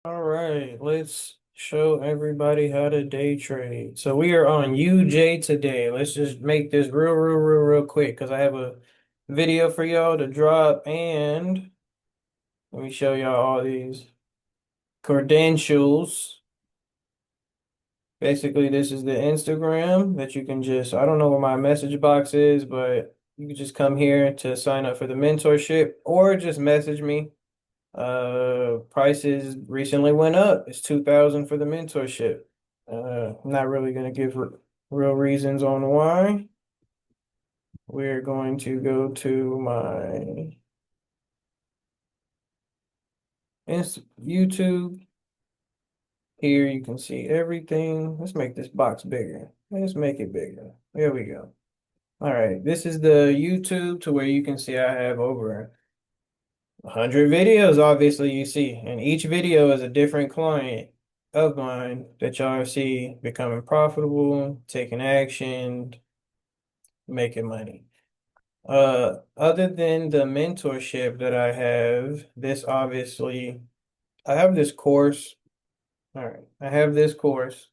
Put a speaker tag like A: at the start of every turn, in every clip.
A: All right, let's show everybody how to day trade. So we are on UJ today. Let's just make this real quick because I have a video for y'all to drop and let me show y'all all these credentials. Basically, this is the Instagram that you can just, I don't know where my message box is, but you can just come here to sign up for the mentorship or just message me. Prices recently went up. It's 2000 for the mentorship. I'm not really gonna give real reasons on why. We're going to go to my YouTube. Here you can see everything. Let's make this box bigger. Let's make it bigger. There we go. All right, this is the YouTube to where you can see I have over 100 videos, obviously, you see, and each video is a different client of mine that y'all see becoming profitable, taking action, making money. Other than the mentorship that I have, this obviously, I have this course. All right, I have this course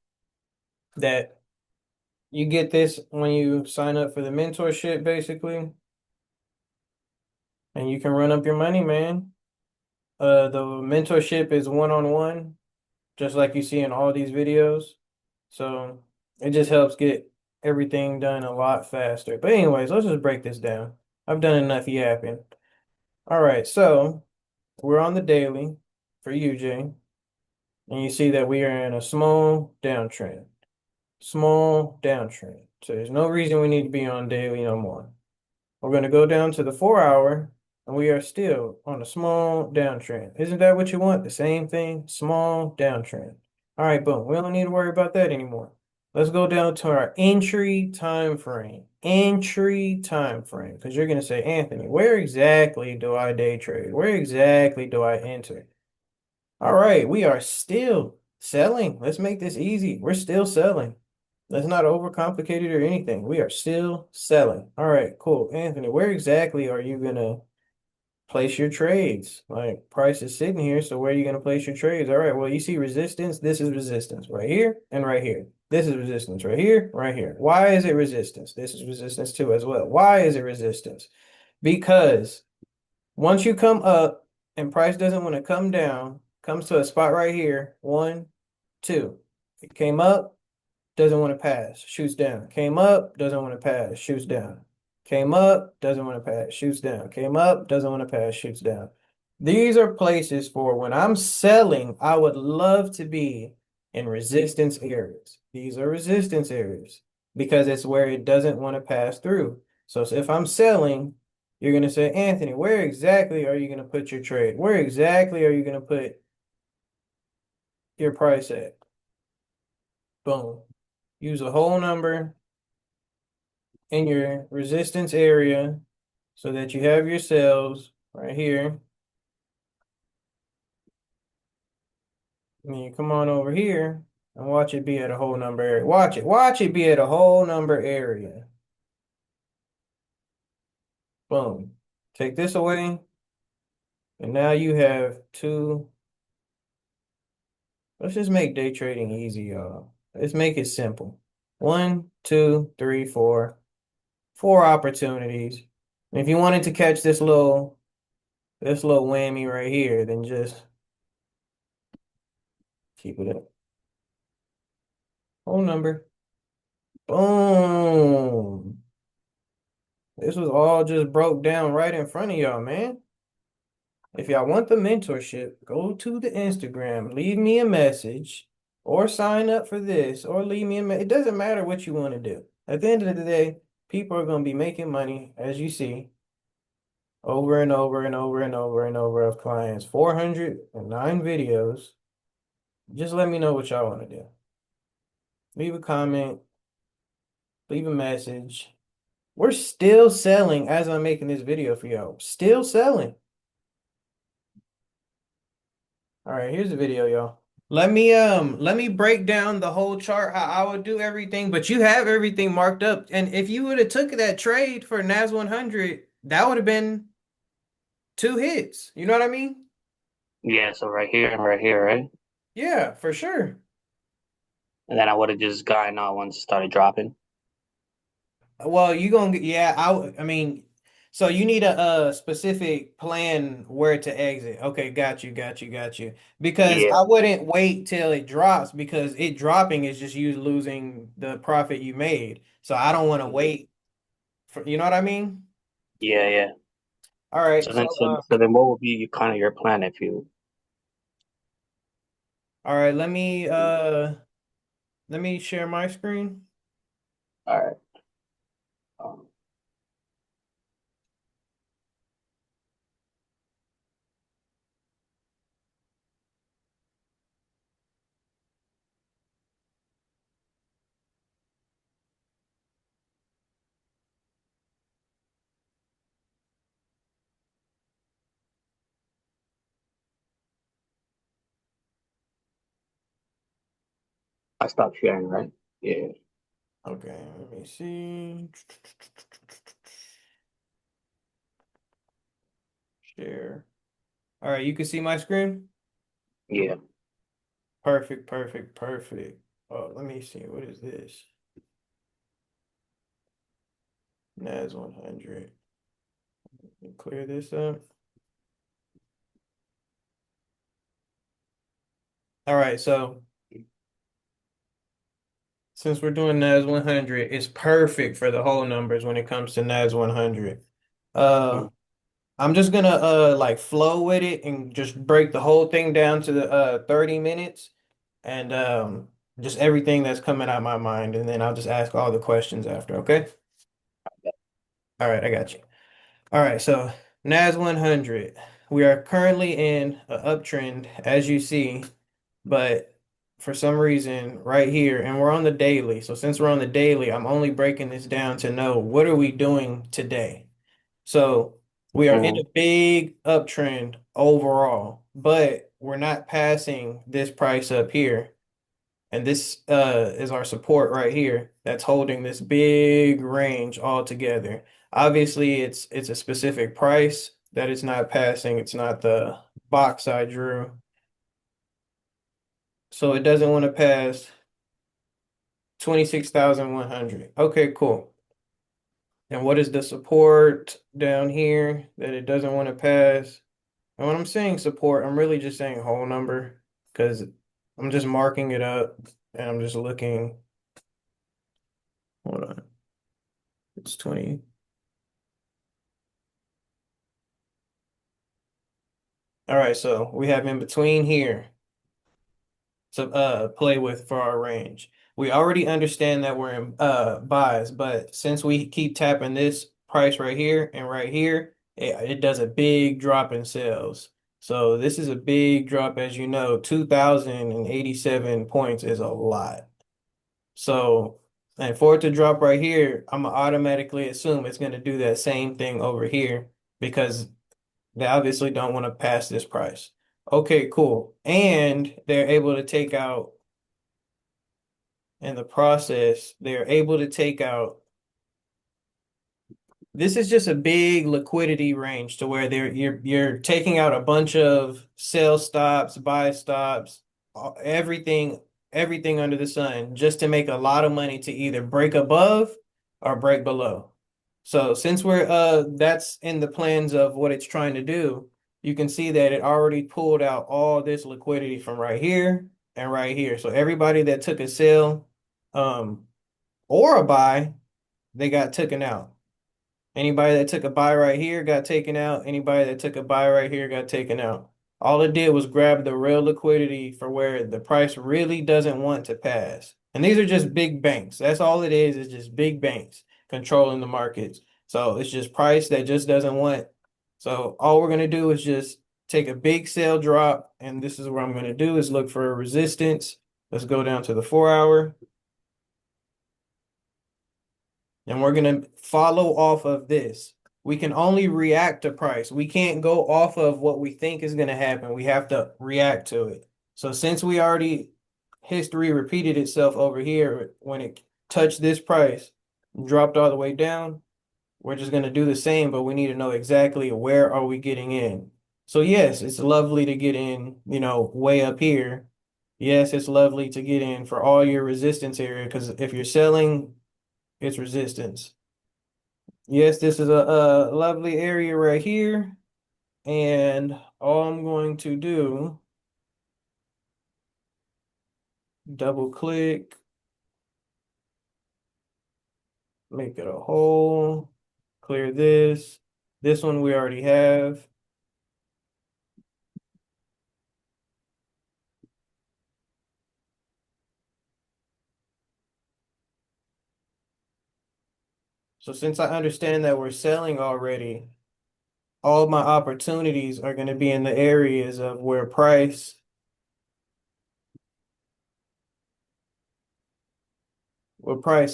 A: that you get this when you sign up for the mentorship, basically, and you can run up your money, man. The mentorship is one-on-one just like you see in all these videos. So it just helps get everything done a lot faster. But anyways, let's just break this down. I've done enough yapping. All right, so we're on the daily for UJ, and you see that we are in a small downtrend. Small downtrend. So there's no reason we need to be on daily no more. We're going to go down to the 4 hour, and we are still on a small downtrend. Isn't that what you want? The same thing, small downtrend. All right, boom. We don't need to worry about that anymore. Let's go down to our entry time frame. Entry time frame. Because you're going to say, Anthony, where exactly do I day trade? Where exactly do I enter? All right, we are still selling. Let's make this easy. We're still selling. Let's not overcomplicate it or anything. We are still selling. All right, cool. Anthony, where exactly are you gonna place your trades? Like price is sitting here, so where are you gonna place your trades? All right, well, you see resistance. This is resistance right here and right here. This is resistance right here, right here. Why is it resistance? This is resistance too as well. Why is it resistance? Because once you come up and price doesn't want to come down, comes to a spot right here, one, two. It came up, doesn't want to pass, shoots down. Came up, doesn't want to pass, shoots down. Came up, doesn't want to pass, shoots down. Came up, doesn't want to pass, shoots down. These are places for when I'm selling, I would love to be in resistance areas. These are resistance areas because it's where it doesn't want to pass through. So if I'm selling, you're going to say, Anthony, where exactly are you going to put your trade? Where exactly are you going to put your price at? Boom. Use a whole number in your resistance area so that you have your cells right here. And then you come on over here and watch it be at a whole number area. Watch it be at a whole number area. Boom. Take this away. And now you have two. Let's just make day trading easy, y'all. Let's make it simple. One, two, three, four. Four opportunities. And if you wanted to catch this little whammy right here, then just keep it up. Whole number. Boom. This was all just broke down right in front of y'all, man. If y'all want the mentorship, go to the Instagram, leave me a message, or sign up for this, or leave me a message. It doesn't matter what you want to do. At the end of the day, people are going to be making money, as you see, over and over and over and over and over of clients. 409 videos. Just let me know what y'all want to do. Leave a comment, leave a message. We're still selling as I'm making this video for y'all. Still selling. All right, here's the video, y'all. Let me break down the whole chart how I would do everything, but you have everything marked up. And if you would have took that trade for NAS 100, that would have been two hits. You know what I mean?
B: Yeah, so right here and right here, right?
A: Yeah, for sure.
B: and then I would have just gotten out once it started dropping.
A: Well, you gonna get, yeah, I mean, so you need a specific plan where to exit. Okay, got you, got you, got you. Because
B: Yeah,
A: I wouldn't wait till it drops because it dropping is just you losing the profit you made. So I don't want to
B: yeah,
A: wait for, you know what I mean?
B: yeah, yeah.
A: All right, so
B: So then, what would be kind of your plan if you?
A: all right, let me share my screen.
B: All right. Um, I stopped sharing, right? Yeah,
A: Okay, let me see. Share. All right, you can see my screen?
B: yeah.
A: Perfect, perfect, perfect. Oh, let me see. What is this? NAS 100. Clear this up. All right, so since we're doing NAS 100, it's perfect for the whole numbers when it comes to NAS 100. Uh,
B: Mm.
A: I'm just gonna like flow with it and just break the whole thing down to the 30 minutes and just everything that's coming out my mind, and then I'll just ask all the questions after, okay? All right, I got you. All right, so NAS 100. We are currently in an uptrend, as you see, but for some reason, right here, and we're on the daily. So since we're on the daily, I'm only breaking this down to know what are we doing today. So we are in a
B: Mm.
A: big uptrend overall, but we're not passing this price up here. And this is our support right here that's holding this big range all together. Obviously, it's a specific price that it's not passing. It's not the box I drew. So it doesn't want to pass 26,100. Okay, cool. And what is the support down here that it doesn't want to pass? And when I'm saying support, I'm really just saying whole number because I'm just marking it up and I'm just looking. Hold on. It's 20. All right, so we have in between here to play with for our range. We already understand that we're in buys, but since we keep tapping this price right here, it does a big drop in sales. So this is a big drop, as you know, 2,087 points is a lot. So, and for it to drop right here, I'm gonna automatically assume it's gonna do that same thing over here because they obviously don't want to pass this price. Okay, cool. And they're able to take out in the process, they're able to take out this is just a big liquidity range to where you're taking out a bunch of sell stops, buy stops, everything everything under the sun just to make a lot of money to either break above or break below. So since we're that's in the plans of what it's trying to do, you can see that it already pulled out all this liquidity from right here and right here. So everybody that took a sell um or a buy, they got taken out. Anybody that took a buy right here got taken out. Anybody that took a buy right here got taken out. All it did was grab the real liquidity for where the price really doesn't want to pass. And these are just big banks. That's all it is just big banks controlling the markets. So it's just price that just doesn't want. So all we're going to do is just take a big sell drop. And this is what I'm going to do is look for a resistance. Let's go down to the 4 hour. And we're going to follow off of this. We can only react to price. We can't go off of what we think is going to happen. We have to react to it. So since we already history repeated itself over here when it touched this price, dropped all the way down, we're just going to do the same, but we need to know exactly where are we getting in. So yes, it's lovely to get in, way up here, Yes, it's lovely to get in for all your resistance area because if you're selling, it's resistance. Yes, this is a lovely area right here. And all I'm going to do, double click, make it a hole, clear this. This one we already have. So since I understand that we're selling already, all my opportunities are going to be in the areas of where price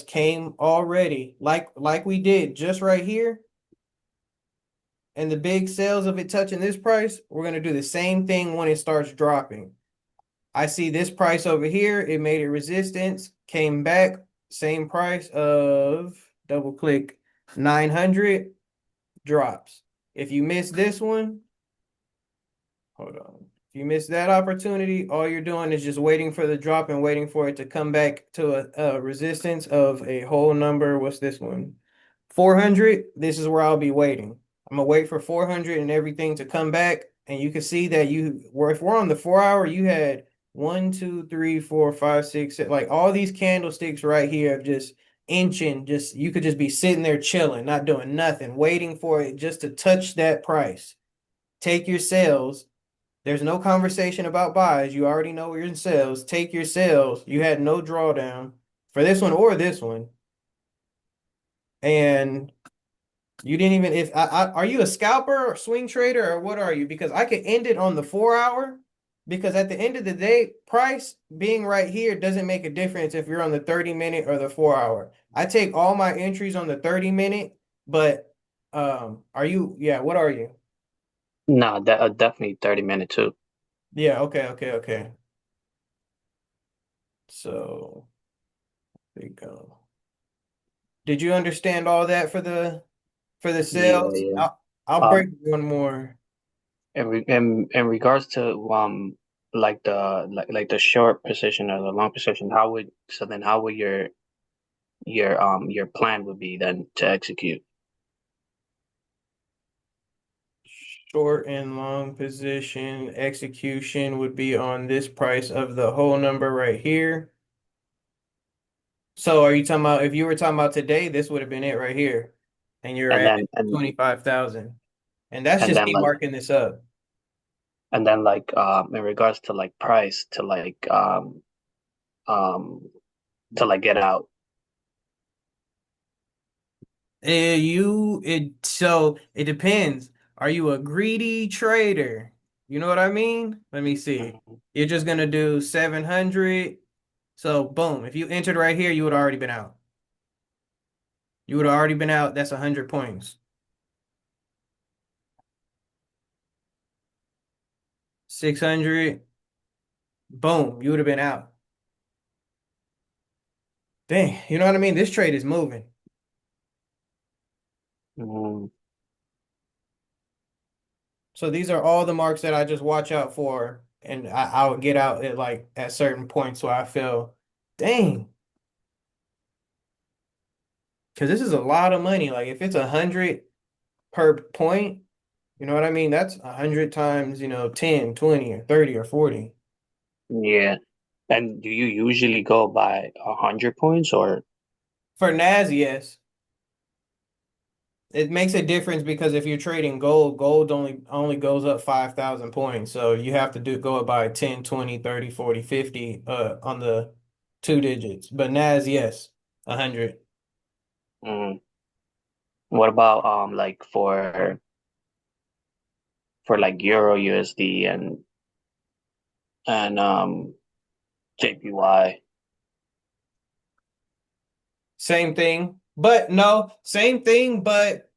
A: came already, like we did just right here, and the big sales of it touching this price, we're going to do the same thing when it starts dropping. I see this price over here, it made a resistance, came back, same price of double click 900, drops. If you miss this one, hold on. If you miss that opportunity, all you're doing is just waiting for the drop and waiting for it to come back to a resistance of a whole number. What's this one? 400. This is where I'll be waiting. I'm gonna wait for 400 and everything to come back. And you can see that if we're on the 4 hour, you had one, two, three, four, five, six, like all these candlesticks right here of just inching, just you could just be sitting there chilling, not doing nothing, waiting for it just to touch that price. Take your sales. There's no conversation about buys. You already know you're in sales. Take your sales. You had no drawdown for this one or this one. And you didn't even if are you a scalper or swing trader or what are you? Because I could end it on the 4 hour because at the end of the day, price being right here doesn't make a difference if you're on the 30-minute or the 4 hour. I take all my entries on the 30-minute, but are you what are you?
B: No, that definitely 30 minute too.
A: Yeah, okay. So there you go. Did you understand all that for the
B: Yeah,
A: sales?
B: yeah.
A: I'll break
B: Um,
A: one more.
B: in regards to like the short position or the long position, how would your plan would be then to execute?
A: Short and long position execution would be on this price of the whole number right here. So are you talking about if you were talking about today, this would have been it right here. And you're
B: And
A: at
B: then and
A: 25,000. And that's
B: and
A: just
B: then
A: me
B: like
A: marking this up.
B: in regards to like price um to like get out.
A: So it depends. Are you a greedy trader? You know what I mean? Let me see.
B: Mhm.
A: You're just gonna do 700. So boom, if you entered right here, you would have already been out. You would have already been out. That's 100 points. 600, boom, you would have been out. Dang, you know what I mean? This trade is moving.
B: Mm,
A: So these are all the marks that I just watch out for, and I would get out at certain points where I feel, dang, because this is a lot of money. Like if it's 100 per point, you know what I mean? That's 100 times, 10, 20, or 30 or 40.
B: yeah. And do you usually go by 100 points or?
A: For NAS, yes. It makes a difference because if you're trading gold, gold only goes up 5,000 points. So you have to go it by 10, 20, 30, 40, 50 on the two digits. But NAS, yes, 100.
B: Mm, what about like for like Euro USD and JPY?
A: Same thing. But no, same thing, but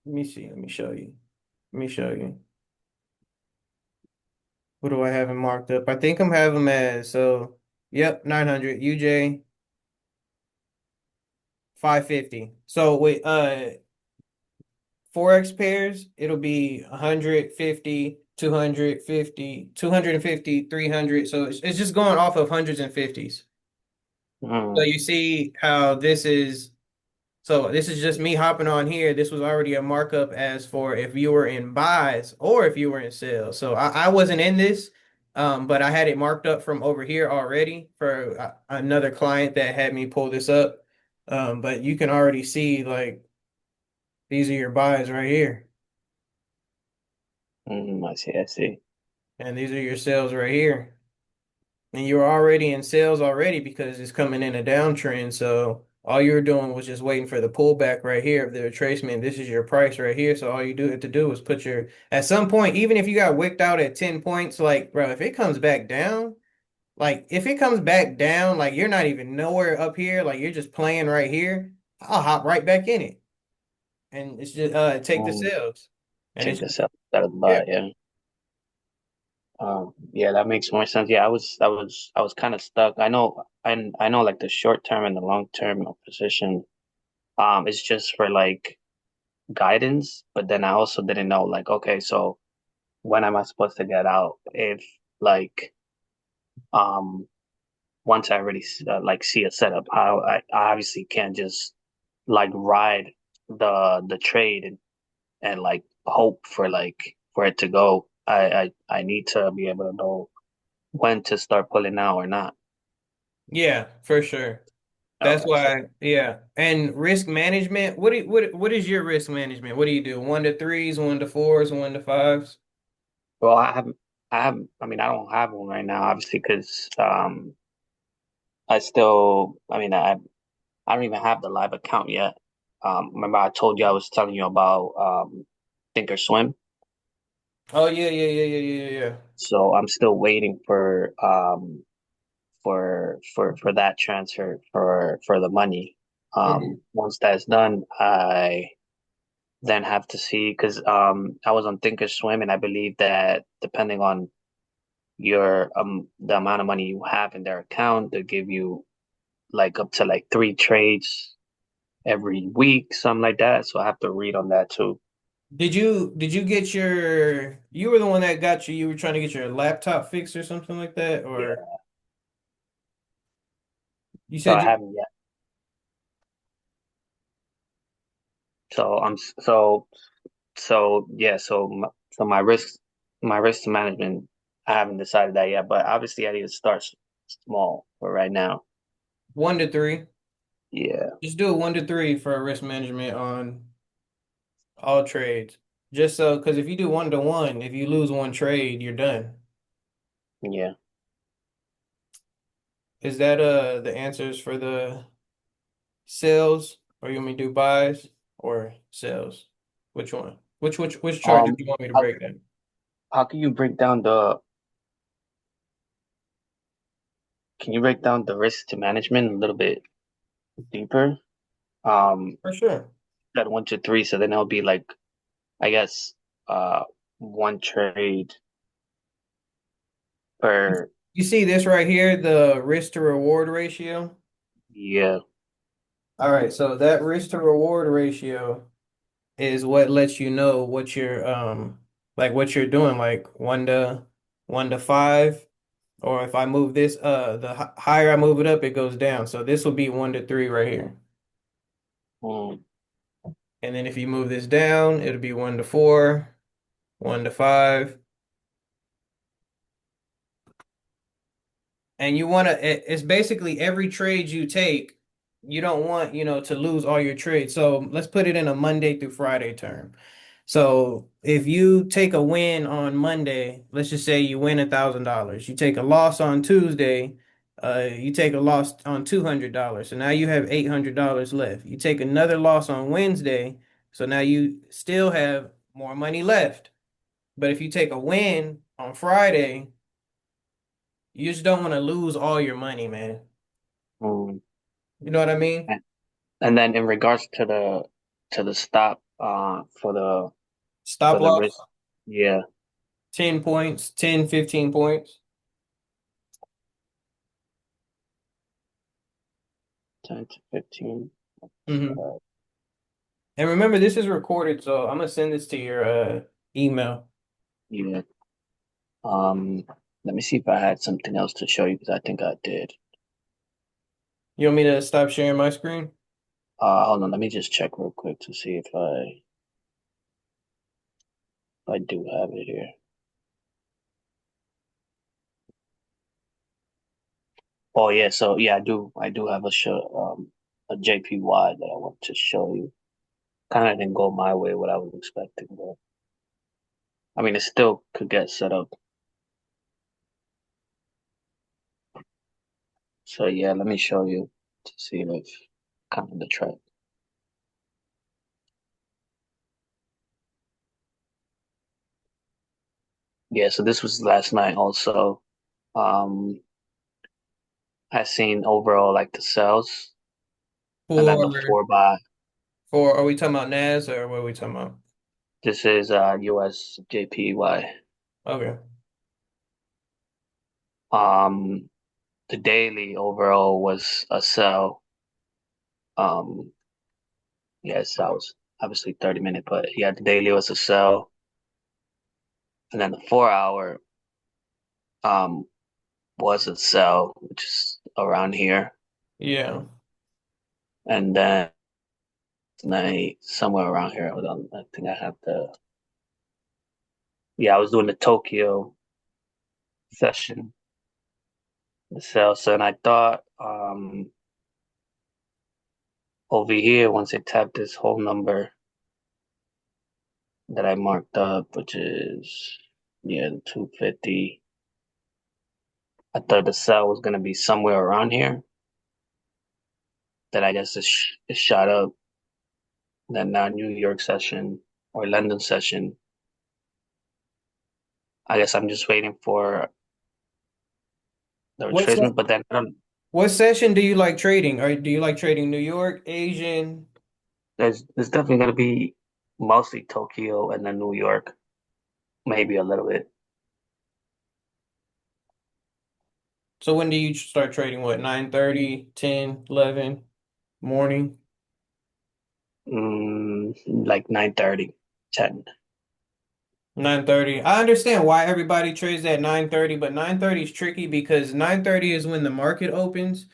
A: let me see. Let me show you. Let me show you. What do I have him marked up? I think I'm having him as yep, 900. UJ 550. So with Forex pairs, it'll be 150. 250, 250, 300. So it's just going off of hundreds and fifties. So
B: Mm,
A: you see how this is. So this is just me hopping on here. This was already a markup as for if you were in buys or if you were in sales. So I wasn't in this, but I had it marked up from over here already for another client that had me pull this up. But you can already see like these are your buys right here,
B: I see, I see.
A: and these are your sales right here. And you're already in sales already because it's coming in a downtrend. So all you're doing was just waiting for the pullback right here of the retracement. This is your price right here. So all you do have to do is put your at some point, even if you got wicked out at 10 points, like bro, if it comes back down, like if it comes back down, like you're not even nowhere up here, like you're just playing right here, I'll hop right back in it. And it's just take the
B: Um,
A: sales. And
B: take
A: it's
B: this out of the
A: yeah.
B: buy, yeah. Yeah, that makes more sense. Yeah, I was kind of stuck. I know like the short term and the long term position. It's just for like guidance, but then I also didn't know like, okay, so when am I supposed to get out if like um once I already like see a setup, how I obviously can't just like ride the trade and like hope for like for it to go. I need to be able to know when to start pulling out or not.
A: Yeah, for sure. That's
B: Okay, so
A: why, yeah. And risk management, what is your risk management? What do you do? One to threes, one to fours, one to fives?
B: well, I mean, I don't have one right now, obviously, because I mean, I don't even have the live account yet. Remember I told you I was telling you about Thinkorswim,
A: Oh yeah, yeah, yeah, yeah, yeah, yeah.
B: so I'm still waiting for that transfer for the money.
A: Mhm.
B: Once that's done, I then have to see because I was on Thinkorswim and I believe that depending on your the amount of money you have in their account, they give you like up to like 3 trades every week, something like that. So I have to read on that too.
A: Did you get your you were the one that got you were trying to get your laptop fixed or something like that? Or
B: Yeah.
A: you
B: So
A: said
B: I
A: you
B: haven't yet. So so yeah. So my risk management, I haven't decided that yet. But obviously, I need to start small for right now.
A: one to three.
B: Yeah.
A: Just do a one to three for risk management on all trades. Just so because if you do one to one, if you lose one trade, you're done.
B: Yeah.
A: Is that the answers for the sales, or you want me to do buys or sales? Which one? Which chart did
B: Um.
A: you want me to
B: How
A: break down?
B: how can you break down the Can you break down the risk to management a little bit deeper? Um.
A: For sure.
B: That 1 to 3. So then it'll be like, I guess, uh, one trade per.
A: You see this right here, the risk to reward ratio.
B: Yeah.
A: All right, so that risk to reward ratio is what lets you know what you're like what you're doing, like one to five, or if I move this the higher I move it up, it goes down. So this will be one to three right here.
B: Mm,
A: And then if you move this down, it'll be one to four, one to five. And you want to it's basically every trade you take, you don't want, to lose all your trades. So let's put it in a Monday through Friday term. So if you take a win on Monday, let's just say you win $1,000. You take a loss on Tuesday, you take a loss on $200. So now you have $800 left. You take another loss on Wednesday, so now you still have more money left. But if you take a win on Friday, you just don't want to lose all your money, man.
B: mm.
A: You know what I mean?
B: And then in regards to the stop for
A: Stop
B: the risk,
A: loss,
B: yeah,
A: 10 points, 10, 15 points.
B: 10 to 15.
A: Hmm.
B: Uh,
A: And remember, this is recorded, so I'm gonna send this to your email.
B: yeah. Um, Let me see if I had something else to show you because I think I did.
A: You want me to stop sharing my screen?
B: Hold on, let me just check real quick to see if I do have it here. Oh yeah, so yeah, I do have a JPY that I want to show you. Kind of didn't go my way what I was expecting, but I mean it still could get set up. So yeah, let me show you to see if kind of the trend. Yeah, so this was last night also. Um, I seen overall like the sales and then the
A: For
B: four by.
A: are we talking about NAS or what are we talking about?
B: This is US JPY.
A: Okay.
B: Um, the daily overall was a sell. Um, yeah, sell was obviously 30 minute, but yeah, the daily was a sell, and then the 4 hour was a sell, which is around here,
A: Yeah.
B: and then night somewhere around here. Hold on, I think I have the yeah, I was doing the Tokyo session, the sell. So and I thought over here once I tap this whole number that I marked up, which is yeah, the 250. I thought the sell was gonna be somewhere around here. That I guess it shot up. Then now New York session or London session. I guess I'm just waiting for the
A: What's
B: retracement, but then I don't.
A: what session do you like trading? Or do you like trading New York, Asian?
B: There's definitely gonna be mostly Tokyo and then New York, maybe a little bit.
A: So when do you start trading? What, 9:30, 10, 11 morning?
B: Like 9:30, 10.
A: 9:30. I understand why everybody trades at 9:30, but 9:30 is tricky because 9:30 is when the market opens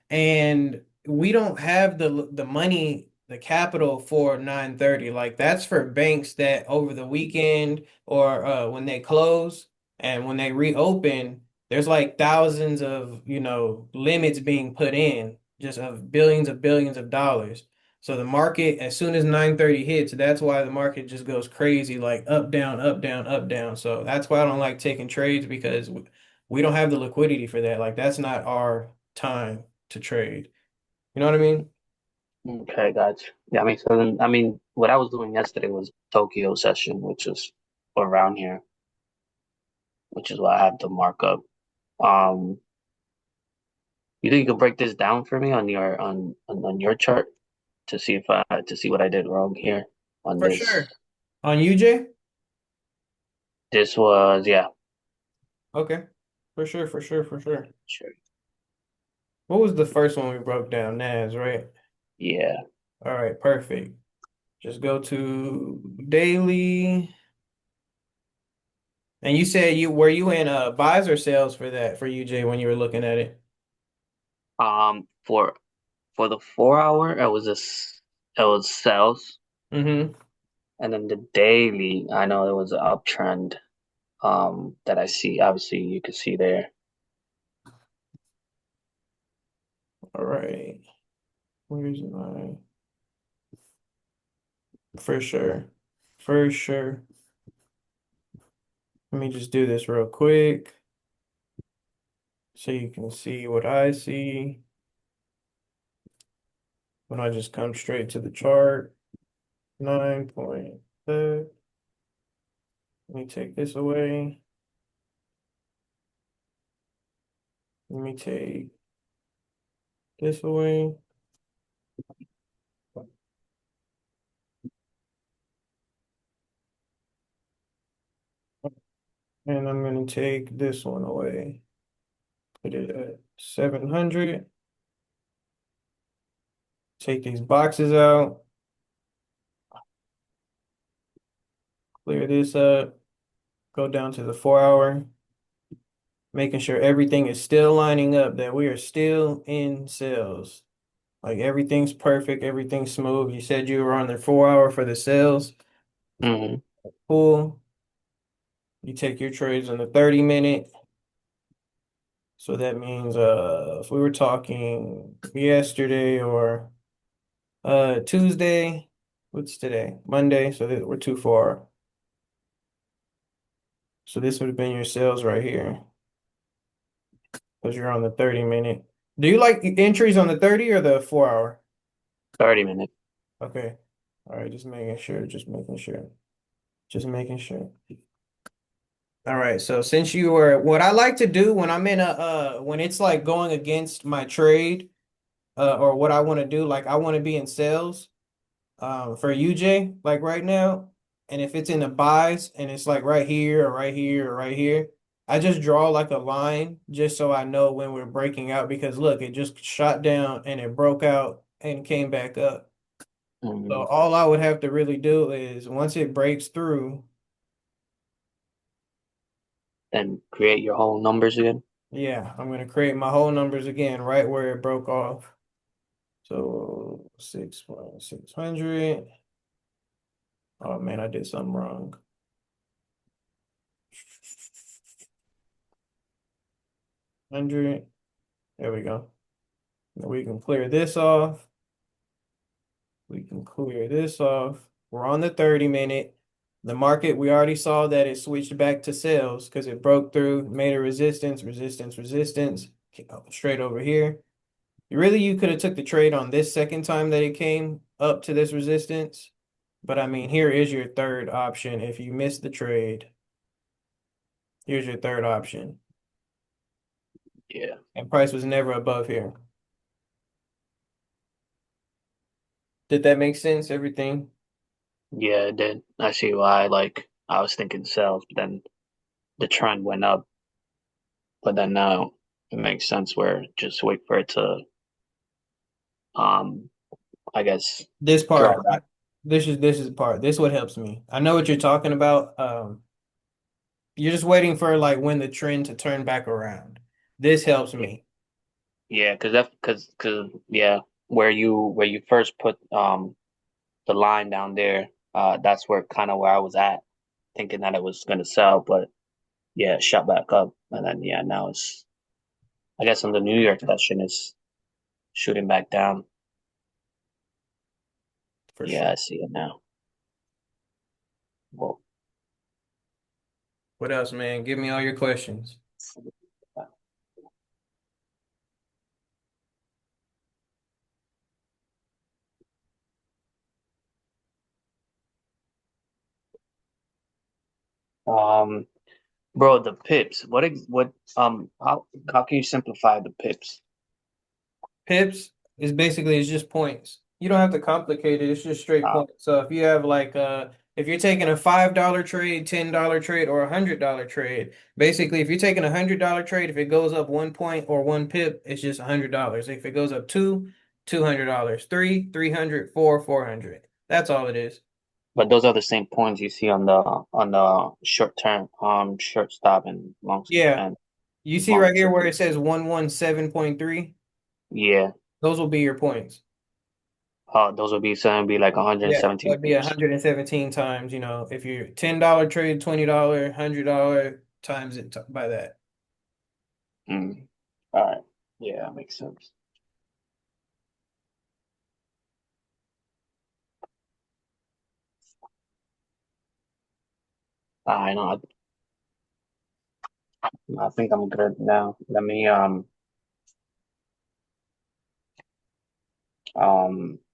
A: and we don't have the money, the capital for 9:30. Like that's for banks that over the weekend or when they close and when they reopen, there's like thousands of, limits being put in just of billions of dollars. So the market, as soon as 9:30 hits, that's why the market just goes crazy, like up, down, up, down, up, down. So that's why I don't like taking trades because we don't have the liquidity for that. Like that's not our time to trade. You know what I mean?
B: Okay, gotcha. Yeah, I mean, so then, I mean, what I was doing yesterday was Tokyo session, which is around here, which is why I have the markup. Um, you think you could break this down for me on on your chart to see if I to see what I did wrong here on
A: For
B: this?
A: sure. On UJ?
B: This was yeah,
A: Okay. For sure, for sure, for sure.
B: sure,
A: What was the first one we broke down? NAS, right?
B: yeah.
A: All right, perfect. Just go to daily. And you said you were you in buys or sales for that for UJ when you were looking at it?
B: For the 4 hour, it was sales,
A: Mm-hmm.
B: and then the daily, I know it was an uptrend. That I see. Obviously, you can see there.
A: All right. Where's my for sure. For sure. Let me just do this real quick so you can see what I see when I just come straight to the chart. 9 point. Let me take this away. Let me take this away. And I'm going to take this one away. Put it at 700. Take these boxes out. Clear this up. Go down to the 4 hour. making sure everything is still lining up, that we are still in sales. Like everything's perfect, everything's smooth. You said you were on the 4 hour for the sales.
B: Hmm.
A: Cool. You take your trades on the 30 minute. So that means if we were talking yesterday or Tuesday, what's today? Monday, so that we're too far. So this would have been your sales right here because you're on the 30 minute. Do you like entries on the 30 or the 4 hour?
B: 30 minutes.
A: Okay. All right, just making sure, just making sure, just making sure. All right, so since you were, what I like to do when I'm in a when it's like going against my trade or what I want to do, like I want to be in sales for UJ like right now, and if it's in the buys and it's like right here or right here or right here, I just draw like a line just so I know when we're breaking out because look, it just shot down and it broke out and came back up. So
B: Hmm.
A: all I would have to really do is once it breaks through,
B: Then create your whole numbers again.
A: yeah, I'm gonna create my whole numbers again right where it broke off. So 6,600. Oh man, I did something wrong. 100. There we go. Now we can clear this off. We can clear this off. We're on the 30 minute. The market, we already saw that it switched back to sales because it broke through, made a resistance, resistance, resistance, straight over here. Really, you could have took the trade on this second time that it came up to this resistance. But I mean, here is your third option. If you miss the trade, here's your third option.
B: Yeah.
A: And price was never above here. Did that make sense? Everything?
B: Yeah, it did. I see why. Like I was thinking sales, but then the trend went up. But then now it makes sense where just wait for it to, um, I guess,
A: This
B: draw
A: part,
B: back.
A: this is the part. This is what helps me. I know what you're talking about. You're just waiting for like when the trend to turn back around. This helps
B: Yeah,
A: me.
B: yeah, because yeah, where you first put the line down there, that's where kind of where I was at, thinking that it was gonna sell, but yeah, it shot back up, and then yeah, now it's I guess on the New York session is shooting back down.
A: For
B: Yeah,
A: sure.
B: I see it now. Well,
A: What else, man? Give me all your questions.
B: um, bro, the pips. How can you simplify the pips?
A: Pips is basically it's just points. You don't have to complicate it. It's just straight
B: Uh,
A: points. So if you have like if you're taking a $5 trade, $10 trade, or $100 trade, basically if you're taking $100 trade, if it goes up 1 point or 1 pip, it's just $100. If it goes up two, $200, three, 300, four, 400. That's all it is.
B: but those are the same points you see on the short term, short stop
A: Yeah.
B: and
A: You see
B: long
A: right here
B: position.
A: where it says 117.3?
B: Yeah.
A: Those will be your points.
B: Those would be something be like
A: Yeah,
B: 117
A: that'd be
B: pips.
A: 117 times, if you're $10 trade, $20, $100 times it by that.
B: Mm. All right. Yeah, that makes sense. I know. I think I'm good now. Let me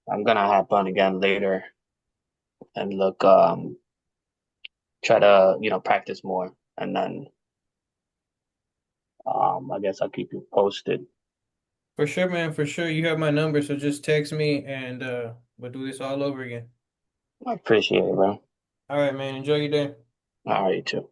B: I'm gonna hop on again later and look try to practice more, and then I guess I'll keep you posted.
A: For sure, man, for sure. You have my number, so just text me and we'll do this all over again.
B: I appreciate it, bro.
A: All right, man. Enjoy your day.
B: All right, you too.